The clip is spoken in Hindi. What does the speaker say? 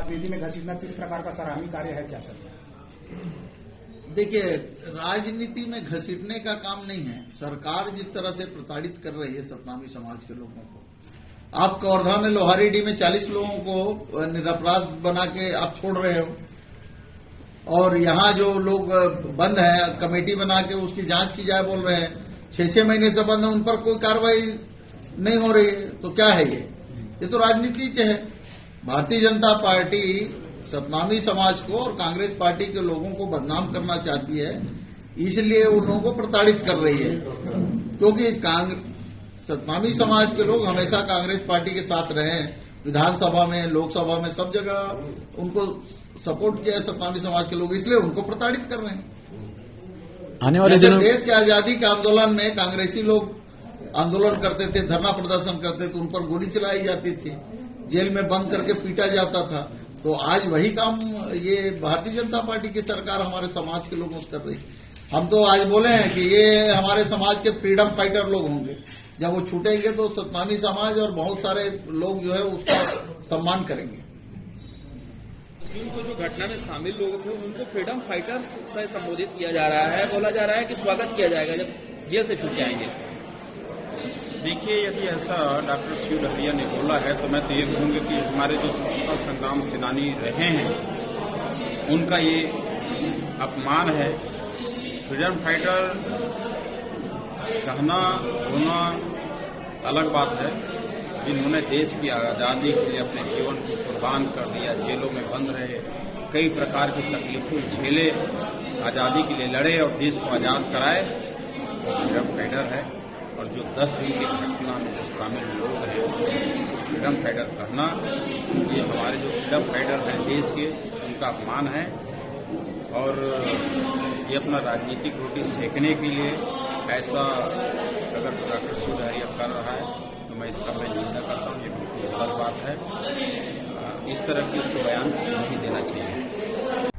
राजनीति में घसीटना किस प्रकार का सराहनीय कार्य है, क्या सर? देखिए, राजनीति में घसीटने का काम नहीं है। सरकार जिस तरह से प्रताड़ित कर रही है सतनामी समाज के लोगों को, आप कवर्धा में लोहारीडीह में 40 लोगों को निरपराध बना के आप छोड़ रहे हो, और यहाँ जो लोग बंद हैं कमेटी बना के उसकी जांच की जाए बोल रहे हैं। 6-6 महीने से बंद है, उन पर कोई कार्रवाई नहीं हो रही है, तो क्या है ये तो राजनीति है। भारतीय जनता पार्टी सतनामी समाज को और कांग्रेस पार्टी के लोगों को बदनाम करना चाहती है, इसलिए उन लोगों को प्रताड़ित कर रही है। क्योंकि सतनामी समाज के लोग हमेशा कांग्रेस पार्टी के साथ रहे हैं, विधानसभा में, लोकसभा में, सब जगह उनको सपोर्ट किया है सतनामी समाज के लोग, इसलिए उनको प्रताड़ित कर रहे हैं। आने वाले दिनों देश के आजादी के आंदोलन में कांग्रेसी लोग आंदोलन करते थे, धरना प्रदर्शन करते थे, उन पर गोली चलाई जाती थी, जेल में बंद करके पीटा जाता था। तो आज वही काम ये भारतीय जनता पार्टी की सरकार हमारे समाज के लोगों से कर रही है। हम तो आज बोले हैं कि ये हमारे समाज के फ्रीडम फाइटर लोग होंगे, जब वो छूटेंगे तो सतनामी समाज और बहुत सारे लोग जो है उसका सम्मान करेंगे। जिनको जो घटना में शामिल लोग थे उनको फ्रीडम फाइटर्स से संबोधित किया जा रहा है, बोला जा रहा है कि स्वागत किया जाएगा जब जेल से छूट जाएंगे। देखिए, यदि ऐसा डॉक्टर शिव डहरिया ने बोला है तो मैं तो ये कहूँगा कि हमारे जो स्वतंत्रता संग्राम सेनानी रहे हैं उनका ये अपमान है। फ्रीडम फाइटर कहना होना अलग बात है, जिन्होंने देश की आज़ादी के लिए अपने जीवन को कुर्बान कर दिया, जेलों में बंद रहे, कई प्रकार की तकलीफों झेले, आज़ादी के लिए लड़े और देश को आज़ाद कराए, वो फ्रीडम फाइटर है। और जो 10 दिन की घटना में जो शामिल लोग हैं, फ्रीडम फाइटर कहना, ये हमारे जो फ्रीडम फाइटर हैं देश के, उनका अपमान है। और ये अपना राजनीतिक रोटी सेकने के लिए ऐसा अगर डॉक्टर शिव डहरिया कर रहा है तो मैं इसका निंदा करता हूँ। ये बिल्कुल गलत बात है, इस तरह की उसको बयान नहीं देना चाहिए।